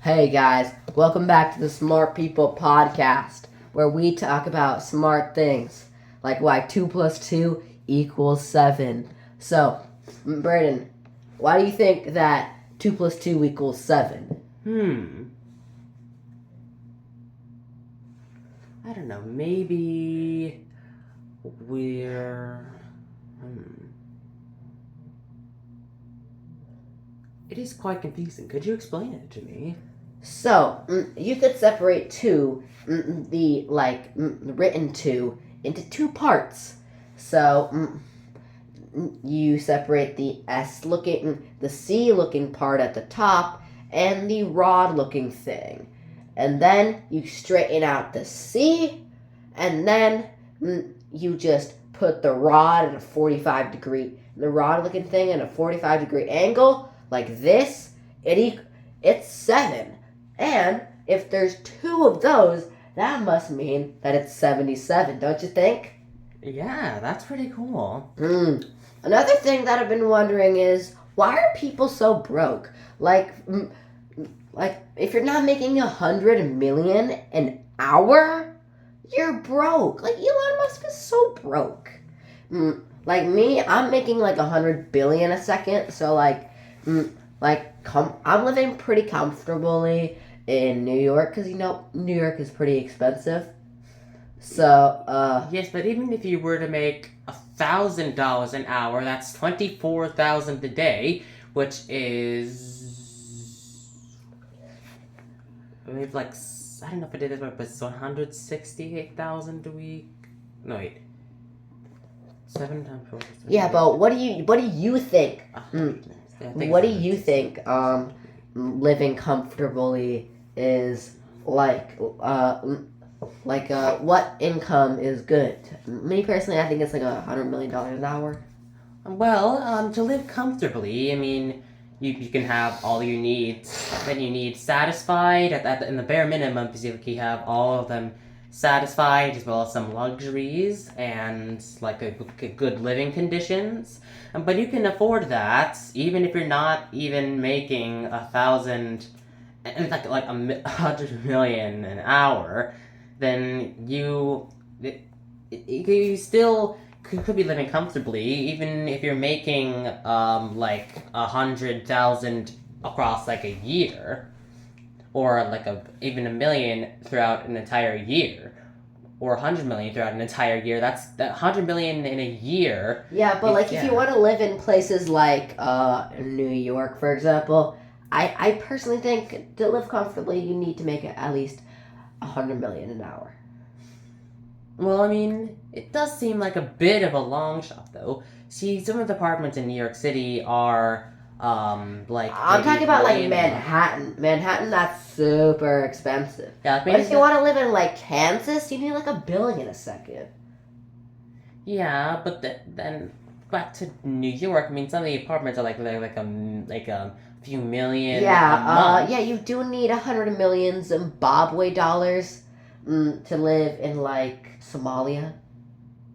Hey guys, welcome back to the Smart People Podcast, where we talk about smart things, like why 2 plus 2 equals 7. So, Braden, why do you think that 2 plus 2 equals 7? I don't know. Maybe we're. It is quite confusing. Could you explain it to me? So, you could separate 2, the written 2, into 2 parts. So, you separate the the C looking part at the top, and the rod looking thing. And then you straighten out the C, and then you just put the rod at a 45 degree, the rod looking thing at a 45-degree angle, like this. It's 7. And if there's 2 of those, that must mean that it's 77, don't you think? Yeah, that's pretty cool. Another thing that I've been wondering is, why are people so broke? Like if you're not making 100 million an hour, you're broke. Like Elon Musk is so broke. Like me, I'm making like 100 billion a second. So I'm living pretty comfortably in New York because New York is pretty expensive. So Yes, but even if you were to make $1,000 an hour, that's 24,000 a day, which is. I believe I don't know if I did this right, but it's 168,000 a week. No wait. 7 times 4. Yeah, but what do you think? What do you think living comfortably is like? What income is good? Me personally, I think it's like $100 million an hour. Well, to live comfortably, I mean, you can have all your needs that you need satisfied in the bare minimum. Basically, you have all of them satisfied, as well as some luxuries and like a good living conditions. But you can afford that even if you're not even making 1,000, like 100 million an hour. Then you still could be living comfortably, even if you're making like 100,000 across like a year, or like even a million throughout an entire year, or 100 million throughout an entire year. That's that 100 million in a year. Yeah, but if you want to live in places like New York, for example, I personally think to live comfortably, you need to make at least 100 million an hour. Well, I mean, it does seem like a bit of a long shot, though. See, some of the apartments in New York City are, I'm talking about like Manhattan. Manhattan, that's super expensive. Yeah, but if you want to live in like Kansas, you need like $1 billion a second. Yeah, but then back to New York. I mean, some of the apartments are like a few million. Yeah, you do need 100 million Zimbabwe dollars to live in like Somalia.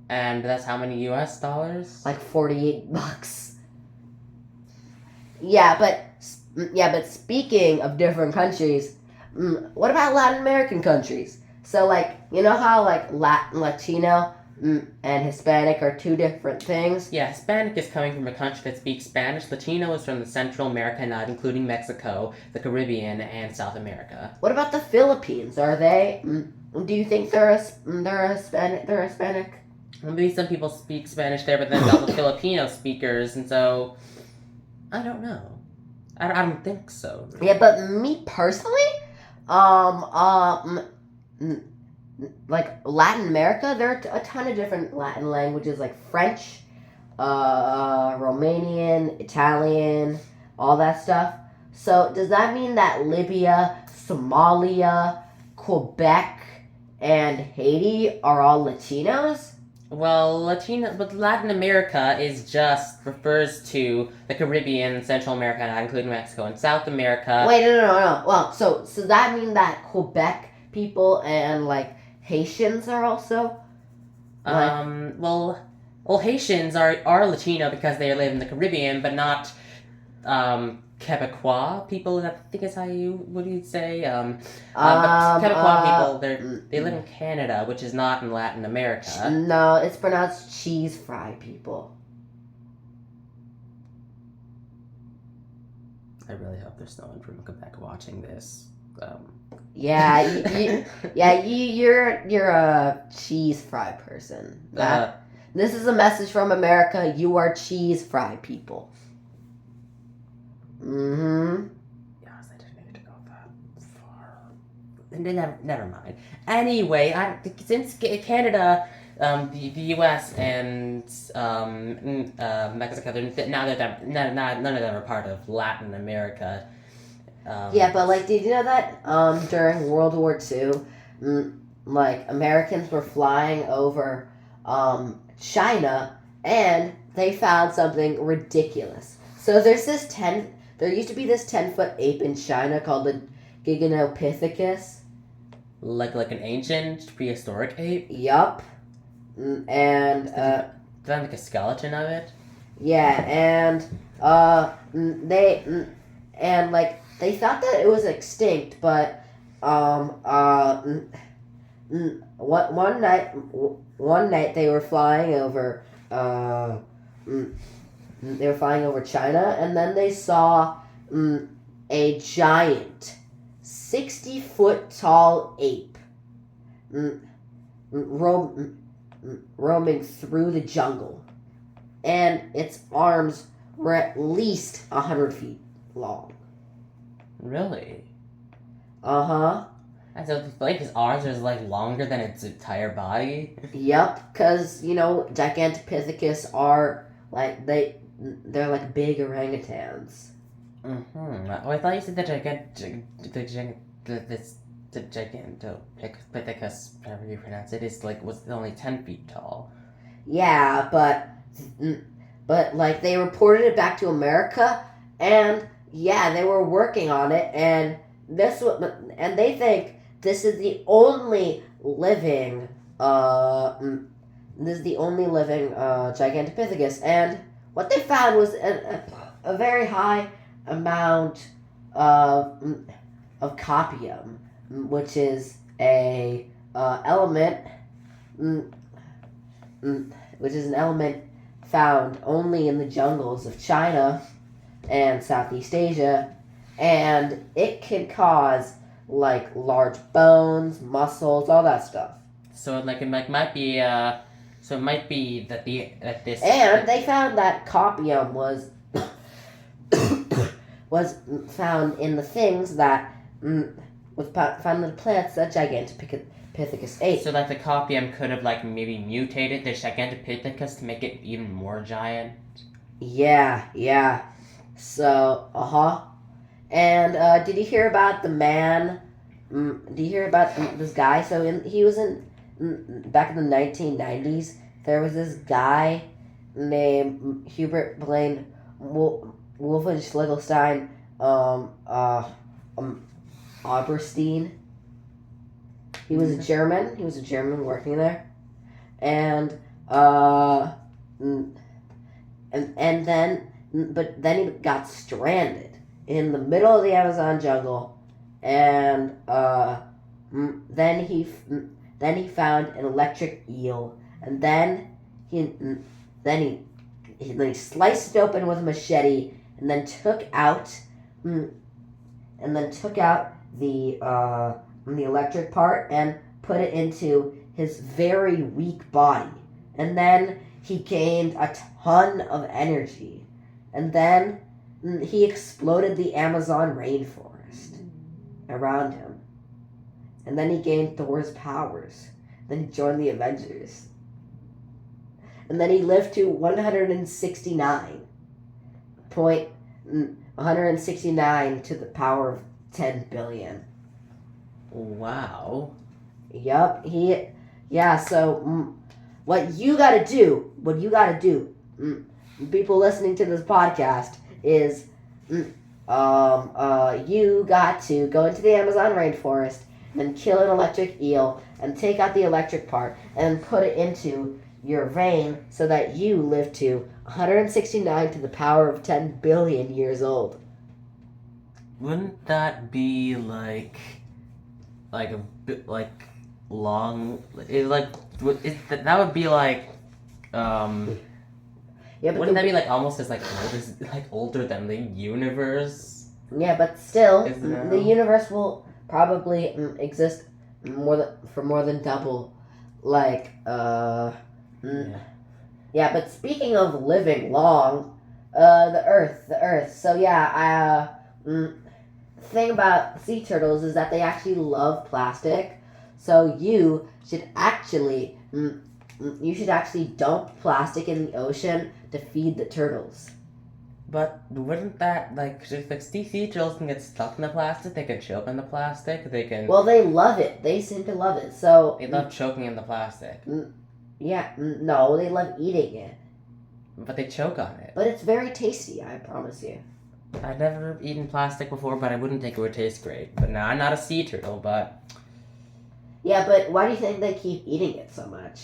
And that's how many US dollars? Like $48. Yeah, but speaking of different countries, what about Latin American countries? So you know how like Latino and Hispanic are 2 different things? Yeah, Hispanic is coming from a country that speaks Spanish. Latino is from the Central America, not including Mexico, the Caribbean, and South America. What about the Philippines? Are they? Do you think they're Hispanic? They're Hispanic? Well, maybe some people speak Spanish there, but then there's also Filipino speakers, and so I don't know. I don't think so. Yeah, but me personally, like Latin America, there are a ton of different Latin languages, like French, Romanian, Italian, all that stuff. So does that mean that Libya, Somalia, Quebec, and Haiti are all Latinos? Well, Latin America refers to the Caribbean, Central America, not including Mexico, and South America. Wait, no. Well, so that mean that Quebec people and like Haitians are also? Well, Haitians are Latino because they live in the Caribbean, but not Quebecois people, I think is how you'd say. But Quebecois people, they live in Canada, which is not in Latin America. No, it's pronounced cheese fry people. I really hope there's no one from Quebec watching this. Yeah, you're a cheese fry person. This is a message from America. You are cheese fry people. Mm-hmm. Yes, I didn't need to go that far. Never mind. Anyway, since Canada, the U.S. and Mexico, none of them are part of Latin America. Yeah, but like, did you know that during World War II, like Americans were flying over China and they found something ridiculous. So there used to be this 10-foot ape in China called the Gigantopithecus. Like an ancient prehistoric ape. Yup. And did they find like a skeleton of it? Yeah, and they thought that it was extinct, but one night they were flying over China, and then they saw a giant 60-foot tall ape roaming through the jungle, and its arms were at least 100 feet long. Really? Uh-huh. And so like his arms are like longer than its entire body? Yep, because, Gigantopithecus are like, they're like big orangutans. Mm-hmm. Oh, I thought you said the Gigantopithecus, however you pronounce it, was only 10 feet tall. Yeah, but like they reported it back to America, and yeah, they were working on it, and they think this is the only living Gigantopithecus, and what they found was a very high amount of copium, which is a element, which is an element found only in the jungles of China and Southeast Asia, and it can cause like large bones, muscles, all that stuff. So it might be that this. And they found that copium was found in the things that was found in the plants that Gigantopithecus ate. So that the copium could have maybe mutated the Gigantopithecus to make it even more giant. Yeah. So, And did you hear about the man? Did you hear about this guy? So he was back in the 1990s. There was this guy named Hubert Blaine Wolfenschlegelstein Oberstein. He was a German. He was a German working there, and then he got stranded in the middle of the Amazon jungle, and then he found an electric eel, and then he sliced it open with a machete, and then took out the electric part and put it into his very weak body, and then he gained a ton of energy, and then he exploded the Amazon rainforest around him, and then he gained Thor's powers. Then he joined the Avengers, and then he lived to 169 to the power of 10 billion. Wow. Yup. So what you gotta do, people listening to this podcast, is you got to go into the Amazon rainforest and kill an electric eel and take out the electric part and put it into your vein so that you live to 169 to the power of 10 billion years old. wouldn't that be like a bit like long? It like that would be like Yeah, but wouldn't that be like almost as like older than the universe? yeah, but still, Is now? the universe will probably exist for more than double. Like, Yeah. yeah. But speaking of living long, the Earth. So yeah, the thing about sea turtles is that they actually love plastic. So you should actually dump plastic in the ocean to feed the turtles. But wouldn't that if like sea turtles can get stuck in the plastic, they can choke on the plastic. They can. Well, they love it. They seem to love it. So They love choking in the plastic, yeah, no, they love eating it. but they choke on it. But it's very tasty, I promise you. I've never eaten plastic before, but I wouldn't think it would taste great. But now I'm not a sea turtle, but Yeah, but why do you think they keep eating it so much?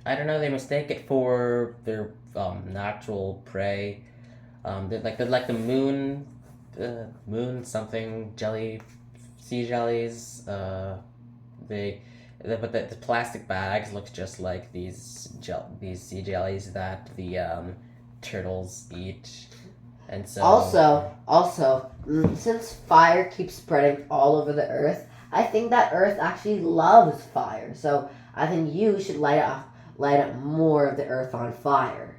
I don't know. They mistake it for their natural prey. They're like the moon something jelly, sea jellies. But the plastic bags look just like these sea jellies that the turtles eat, and so Also, since fire keeps spreading all over the Earth, I think that Earth actually loves fire. So I think you should light up more of the Earth on fire.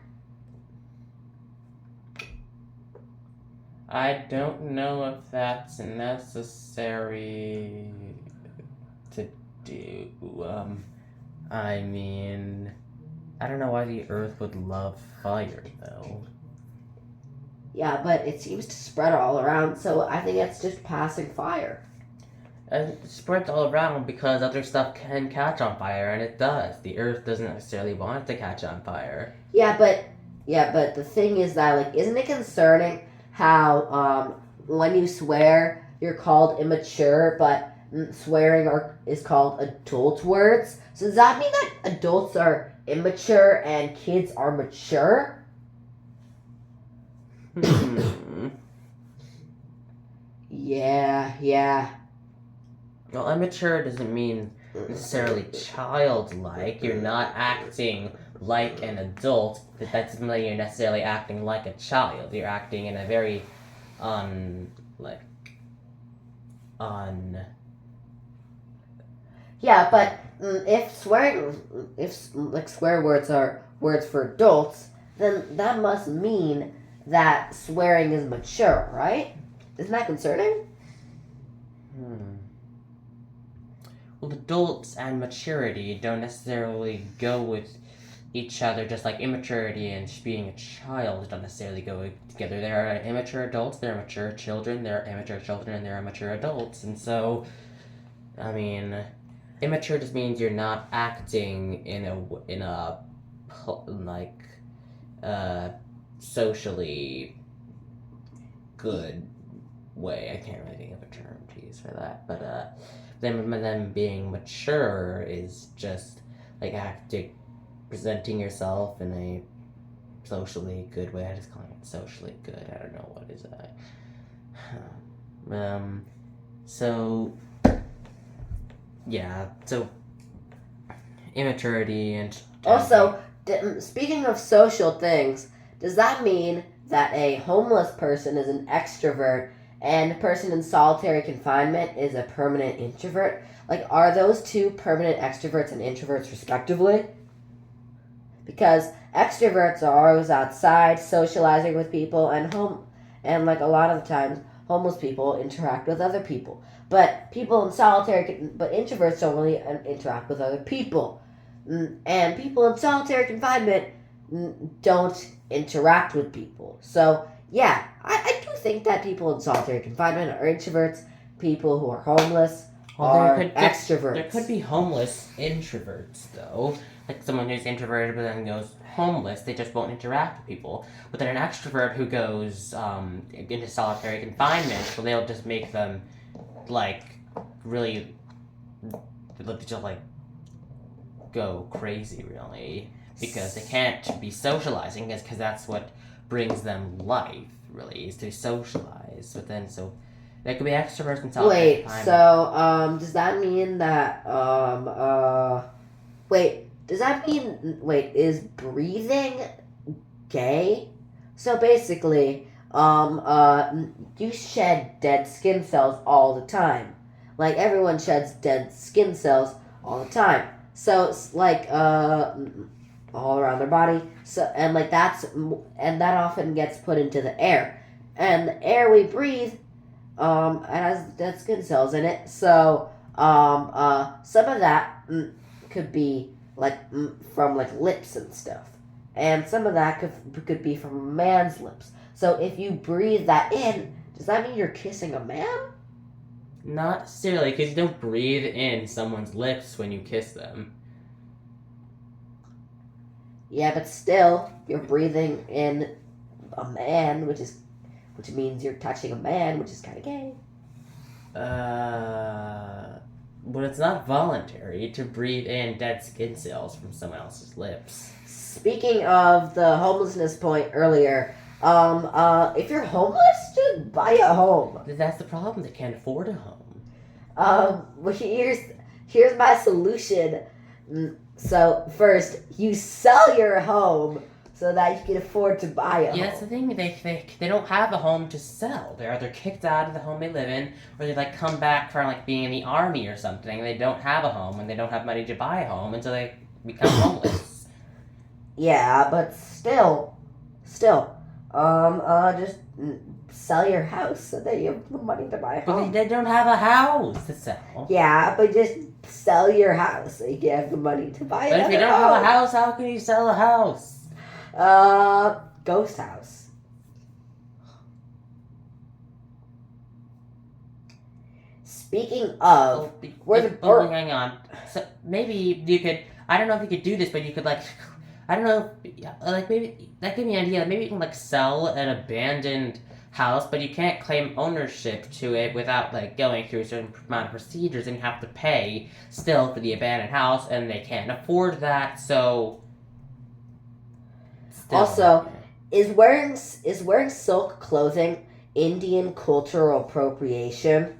I don't know if that's necessary to do. I mean, I don't know why the Earth would love fire though. Yeah, but it seems to spread all around, so I think it's just passing fire. And it spreads all around because other stuff can catch on fire, and it does. The Earth doesn't necessarily want it to catch on fire. Yeah, but the thing is that isn't it concerning how when you swear you're called immature, but is called adult words? So does that mean that adults are immature and kids are mature? Yeah. Well, immature doesn't mean necessarily childlike. You're not acting like an adult. That doesn't mean you're necessarily acting like a child. You're acting in a very like on. Yeah, but if swear words are words for adults, then that must mean that swearing is mature, right? Isn't that concerning? Well, adults and maturity don't necessarily go with each other, just like immaturity and being a child don't necessarily go together. There are immature adults, there are mature children, there are immature children, and there are mature adults. And so, I mean, immature just means you're not acting in a socially good way. I can't really think of a term to use for that, but them being mature is just like presenting yourself in a socially good way. I just calling it socially good. I don't know what is that. So yeah. So immaturity and Also, speaking of social things, does that mean that a homeless person is an extrovert and a person in solitary confinement is a permanent introvert? Like, are those two permanent extroverts and introverts respectively? Because extroverts are always outside socializing with people, and a lot of the times homeless people interact with other people. But introverts don't really interact with other people. And people in solitary confinement don't interact with people. So, yeah, I do think that people in solitary confinement are introverts. People who are homeless are extroverts. There could be homeless introverts, though. Like someone who's introverted but then goes homeless, they just won't interact with people. But then an extrovert who goes into solitary confinement, well, they'll just make them, really, just, go crazy, really. Because they can't be socializing, because that's what brings them life, really, is to socialize. anyways. But then, so there could be extroverts and introverts. Wait, so, does that mean that, is breathing gay? So basically, you shed dead skin cells all the time. Like, everyone sheds dead skin cells all the time. So, it's like, all around their body. So, and like, and that often gets put into the air. And the air we breathe, it has dead skin cells in it. So, some of that could be, like, from, like, lips and stuff. And some of that could be from a man's lips. So if you breathe that in, does that mean you're kissing a man? Not necessarily, because you don't breathe in someone's lips when you kiss them. Yeah, but still, you're breathing in a man, which means you're touching a man, which is kind of gay. But it's not voluntary to breathe in dead skin cells from someone else's lips. Speaking of the homelessness point earlier, if you're homeless, just buy a home. That's the problem. They can't afford a home. Well, here's my solution. So first, you sell your home so that you can afford to buy a home. Yeah, that's the thing. They don't have a home to sell. They're either kicked out of the home they live in, or they like come back from like being in the army or something. They don't have a home, and they don't have money to buy a home, and so they become homeless. Yeah, but still, just sell your house so that you have the money to buy a home. But they don't have a house to sell. Yeah, but just sell your house so you can have the money to buy But if you don't have a house, how can you sell a house? Ghost house. Speaking of, hang on. So maybe you could. I don't know if you could do this, but you could like. I don't know. Like maybe that gave me an idea. Maybe you can like sell an abandoned house, but you can't claim ownership to it without like going through a certain amount of procedures, and you have to pay still for the abandoned house, and they can't afford that. So. Also, is wearing silk clothing Indian cultural appropriation?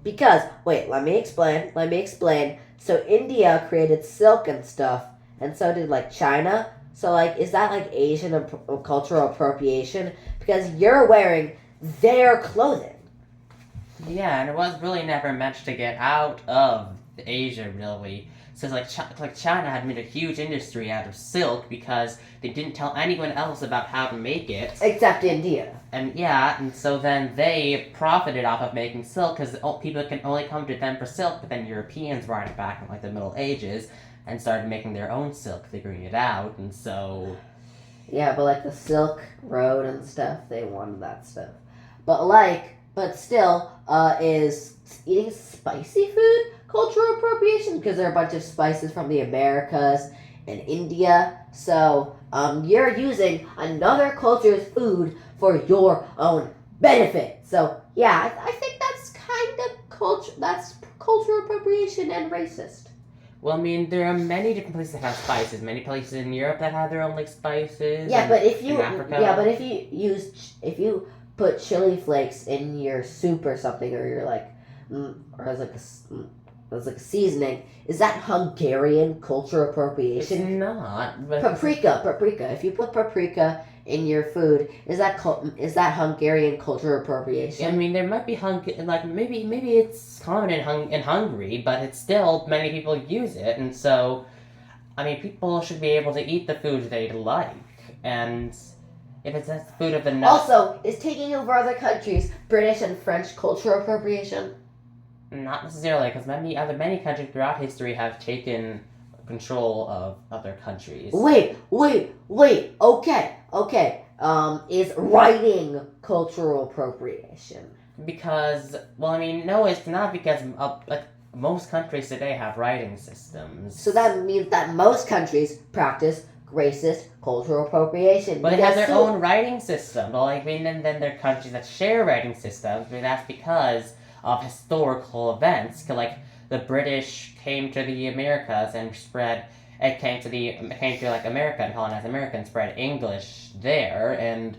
Because wait, let me explain. So India created silk and stuff, and so did like China. So like, is that like Asian cultural appropriation? Because you're wearing their clothing. Yeah, and it was really never meant to get out of Asia, really. So it's like China had made a huge industry out of silk because they didn't tell anyone else about how to make it. Except India. And yeah, and so then they profited off of making silk because people can only come to them for silk, but then Europeans brought it back in like the Middle Ages and started making their own silk, figuring it out, and so... Yeah, but like the Silk Road and stuff, they wanted that stuff. But still, is eating spicy food cultural appropriation? Because there are a bunch of spices from the Americas and India. So, you're using another culture's food for your own benefit. So, yeah, I think that's kind of that's cultural appropriation and racist. Well, I mean, there are many different places that have spices. Many places in Europe that have their own like spices. Yeah, but if you Africa. if you put chili flakes in your soup or something, or you're like, or as like a seasoning, is that Hungarian culture appropriation? It's not. But Paprika. If you put paprika in your food, is that Hungarian culture appropriation? I mean, there might be maybe it's common in Hungary, but it's still many people use it, and so, I mean, people should be able to eat the food they like, and if it's the food of the Also, is taking over other countries British and French culture appropriation? Not necessarily, because many countries throughout history have taken control of other countries. Wait. Okay. Is writing cultural appropriation? Because, well, I mean, no, it's not, because most countries today have writing systems. So that means that most countries practice racist cultural appropriation. But they have their own writing system. Well, I mean, and then there are countries that share writing systems, but that's because of historical events. Like, the British came to the Americas and came to like America and colonized America and spread English there, and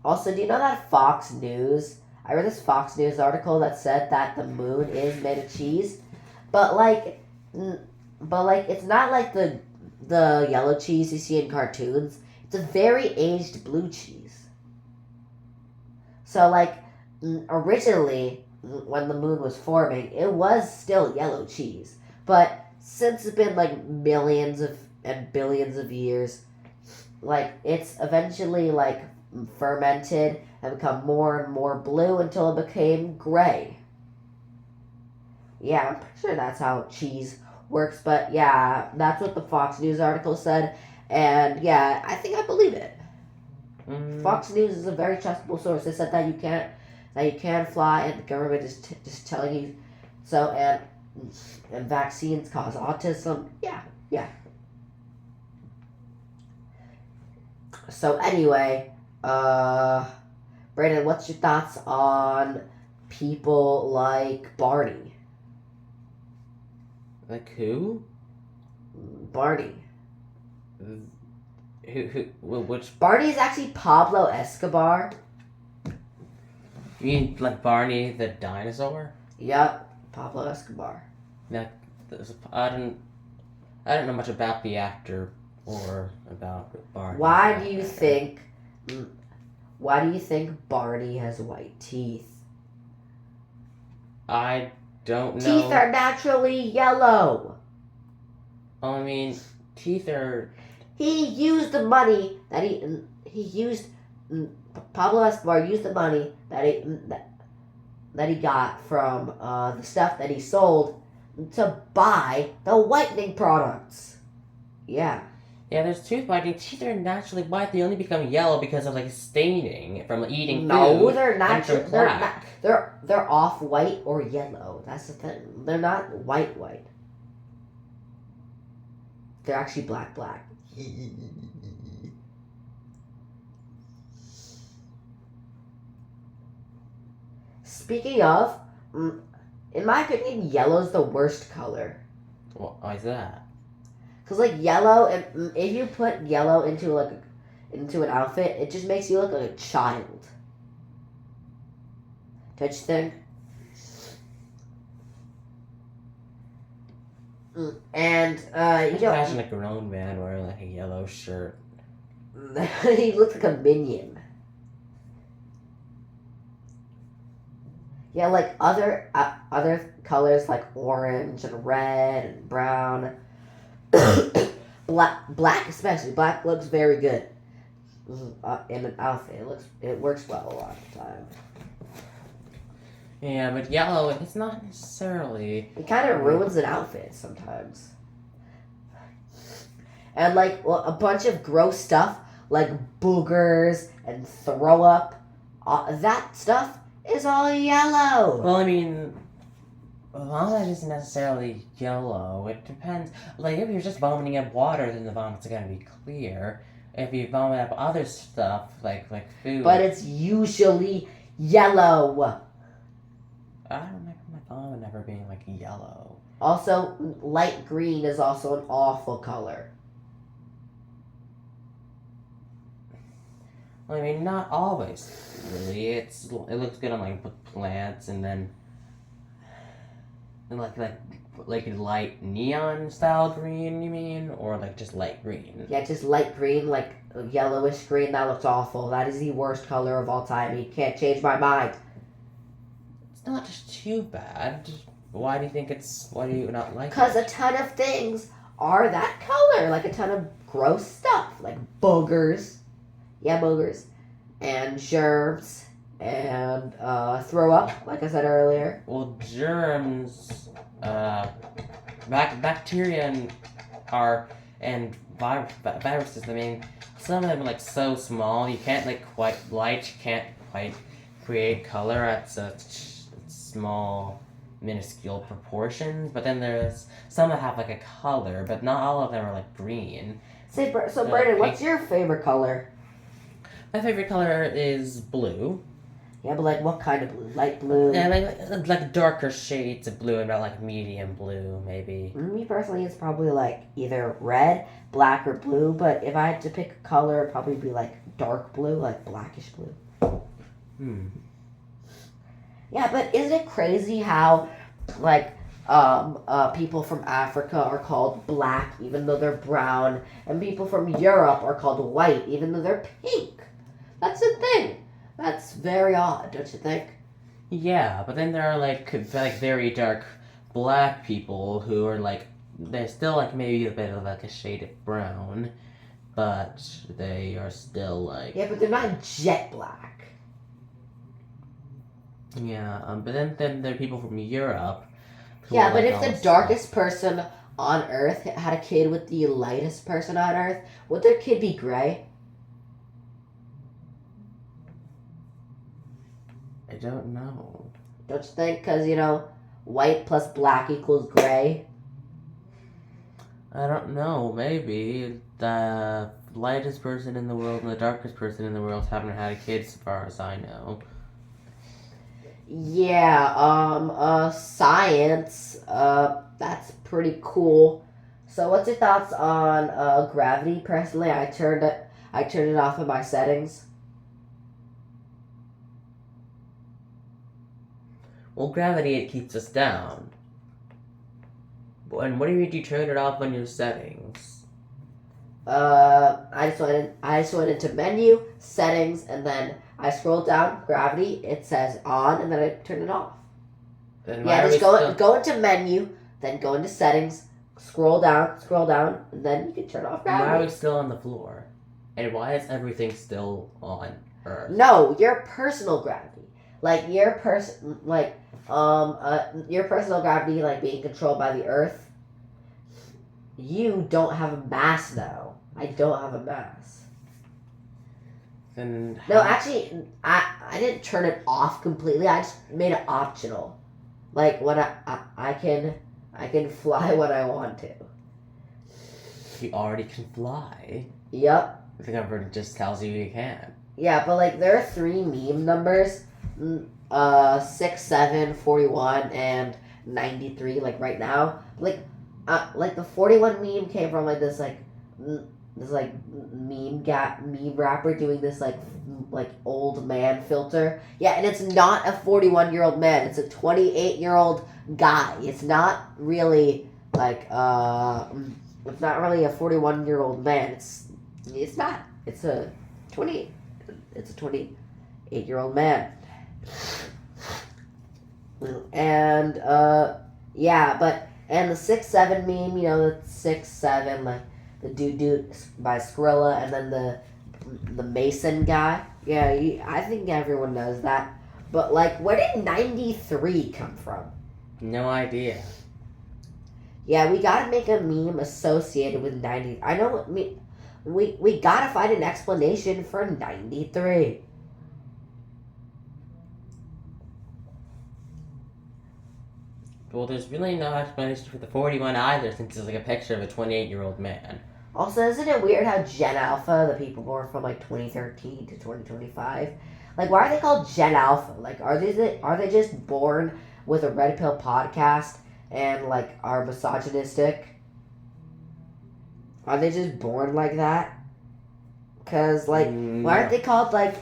Also, do you know that Fox News? I read this Fox News article that said that the moon is made of cheese, but it's not like the yellow cheese you see in cartoons. It's a very aged blue cheese. So originally when the moon was forming, it was still yellow cheese, but since it's been like millions of and billions of years, it's eventually fermented and become more and more blue until it became gray. Yeah, I'm pretty sure that's how cheese works, but yeah, that's what the Fox News article said, and yeah, I think I believe it. Fox News is a very trustable source. They said that you can't fly, and the government is just telling you so, and vaccines cause autism. Yeah. So anyway, Brandon, what's your thoughts on people like Barney? Like who? Barney. Which? Barney is actually Pablo Escobar. You mean like Barney the dinosaur? Yep, Pablo Escobar. I don't know much about the actor or about Barney. Why do you think Barney has white teeth? I don't know. Teeth are naturally yellow. I mean, teeth are. He used the money that he used. Pablo Escobar used the money that he got from the stuff that he sold to buy the whitening products. Yeah. Yeah, there's tooth whitening. Teeth are naturally white. They only become yellow because of staining from eating food. No, they're natural. Plaque. They're off white or yellow. That's the thing. They're not white. They're actually black. Speaking of, in my opinion, yellow's the worst color. Why is that? Cause yellow, if you put yellow into into an outfit, it just makes you look like a child. Don't you think? And Imagine a grown man wearing a yellow shirt. he looks like a minion. Yeah, other colors like orange and red and brown. Black especially. Black looks very good in an outfit. It works well a lot of the time. Yeah, but yellow, it's not necessarily. It kind of ruins an outfit sometimes. And a bunch of gross stuff like boogers and throw up, that stuff is all yellow. Well, I mean, vomit isn't necessarily yellow. It depends. If you're just vomiting up water, then the vomit's gonna be clear. If you vomit up other stuff, like food. But it's usually yellow. I don't remember my vomit ever being yellow. Also, light green is also an awful color. Well, I mean, not always. Really, it looks good on plants, and then light neon style green. You mean, or just light green? Yeah, just light green, yellowish green. That looks awful. That is the worst color of all time. You can't change my mind. It's not just too bad. Why do you not like it? Because a ton of things are that color. A ton of gross stuff. Like boogers. Yeah, boogers. And germs. And throw up, like I said earlier. Well, germs, bacteria and viruses, I mean, some of them are so small, you can't can't quite create color at such small, minuscule proportions, but then there's some that have a color, but not all of them are green. So Brandon, what's your favorite color? My favorite color is blue. Yeah, but what kind of blue? Light blue? Yeah, darker shades of blue, and not medium blue, maybe. Me personally, it's probably either red, black, or blue, but if I had to pick a color, it'd probably be dark blue, blackish blue. Yeah, but isn't it crazy how, like, people from Africa are called black even though they're brown, and people from Europe are called white even though they're pink? That's a thing. That's very odd, don't you think? Yeah, but then there are like very dark black people who are like they're still like maybe a bit of like a shade of brown, but they are still like Yeah, but they're not jet black. yeah. But then there are people from Europe. Who Yeah, are, but like, if the almost, darkest person on Earth had a kid with the lightest person on Earth, would their kid be gray? I don't know. Don't you think? Because, white plus black equals gray. I don't know. Maybe the lightest person in the world and the darkest person in the world haven't had a kid, as far as I know. Yeah, science, that's pretty cool. So what's your thoughts on, gravity? Personally, I turned it off in my settings. Well, gravity it keeps us down. And what do you turn it off on your settings? I just went into menu, settings, and then I scrolled down, gravity, it says on, and then I turn it off. Then Yeah, just go into menu, then go into settings, scroll down, and then you can turn off Why are gravity. we still on the floor? And why is everything still on Earth? No, your personal gravity. Like your personal gravity like being controlled by the earth. You don't have a mass though. I don't have a mass. Then No, actually I didn't turn it off completely. I just made it optional. Like when I can fly when I want to. you already can fly. Yep. The government just tells you can. Yeah, but like there are 3 meme numbers, 6, 7, 41, and 93. Like right now, like the 41 meme came from like this meme rapper doing this like old man filter. Yeah, and it's not a 41-year-old man. It's a 28-year-old guy. It's not really like it's not really a 41-year-old man. It's not. It's a 28-year-old man. And yeah, and the 6-7 meme, the 6-7, like the dude by Skrilla, and then the Mason guy. Yeah, I think everyone knows that. But like, where did 93 come from? No idea. Yeah, we gotta make a meme associated with 90. I know what we gotta find an explanation for 93. Well, there's really no explanation for the 41 either, since it's like a picture of a 28-year-old man. Also, isn't it weird how Gen Alpha, the people born from like 2013 to 2025, like why are they called Gen Alpha? Like, are they just born with a Red Pill podcast and like are misogynistic? Are they just born like that? Cause like, why aren't they called like?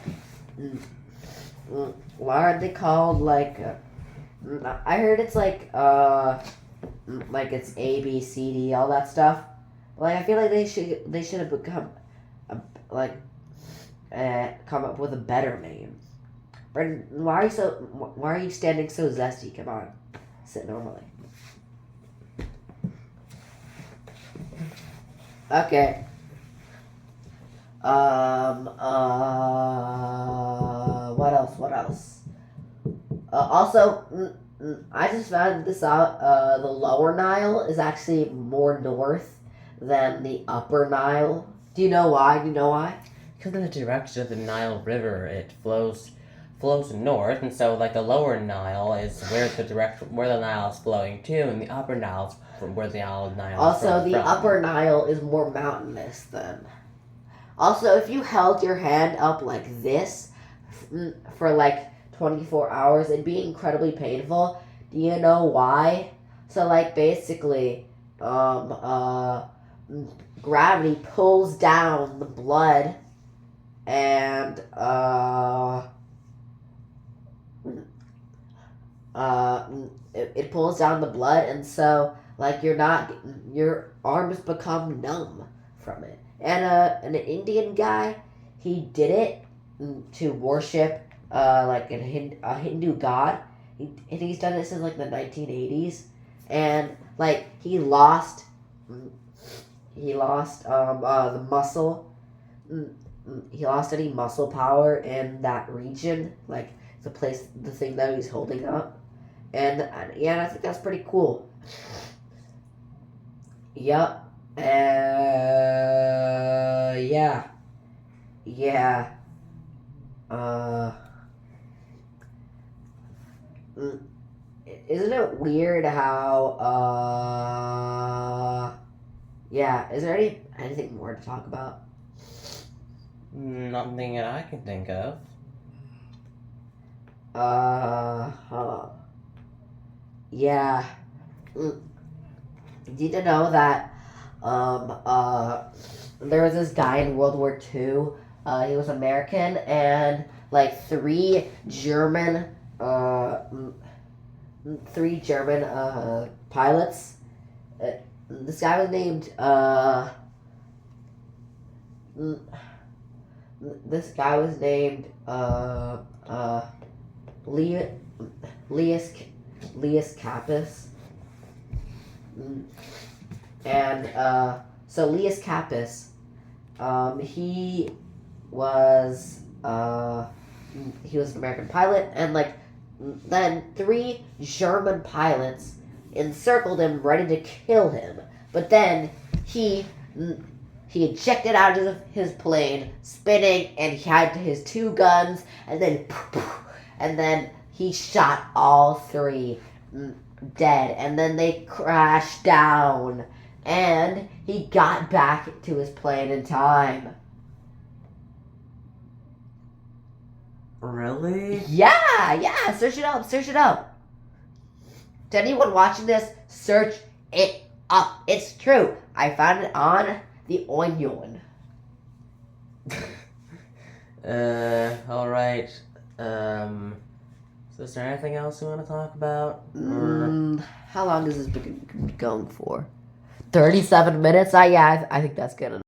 Why aren't they called like? I heard it's like it's A B C D all that stuff. Like I feel like they should have become come up with a better name. Brendan, why are you standing so zesty? Come on, sit normally. Okay. What else? Also, I just found this out. The lower Nile is actually more north than the upper Nile. Do you know why? Because in the direction of the Nile River, it flows north, and so like the lower Nile is where the Nile is flowing to, and the upper Nile is from where the Nile is Also, flowing the from. upper Nile is more mountainous than. Also, if you held your hand up like this for like 24 hours, it'd be incredibly painful. Do you know why? So like basically, gravity pulls down the blood and it pulls down the blood, and so like your arms become numb from it. And an Indian guy, he did it to worship like a Hindu god. And he's done it since like the 1980s, and like he lost the muscle. He lost any muscle power in that region, like the thing that he's holding up. And yeah, I think that's pretty cool. Yep. Yeah. Yeah. Uh. Isn't it weird how? Yeah. Is there anything more to talk about? Nothing that I can think of. Yeah. Did you know that there was this guy in World War II. He was American, and like three German pilots. This guy was named Leus Capus. And so Leus Capus, he was an American pilot, and like then three German pilots encircled him, ready to kill him. But then he ejected out of his plane, spinning, and he had his two guns, and then he shot all three dead, and then they crashed down, and he got back to his plane in time. Really? Yeah, search it up. To anyone watching this, search it up. It's true. I found it on the Onion. Alright. So is there anything else you want to talk about? How long has this been going for? 37 minutes? I think that's good enough.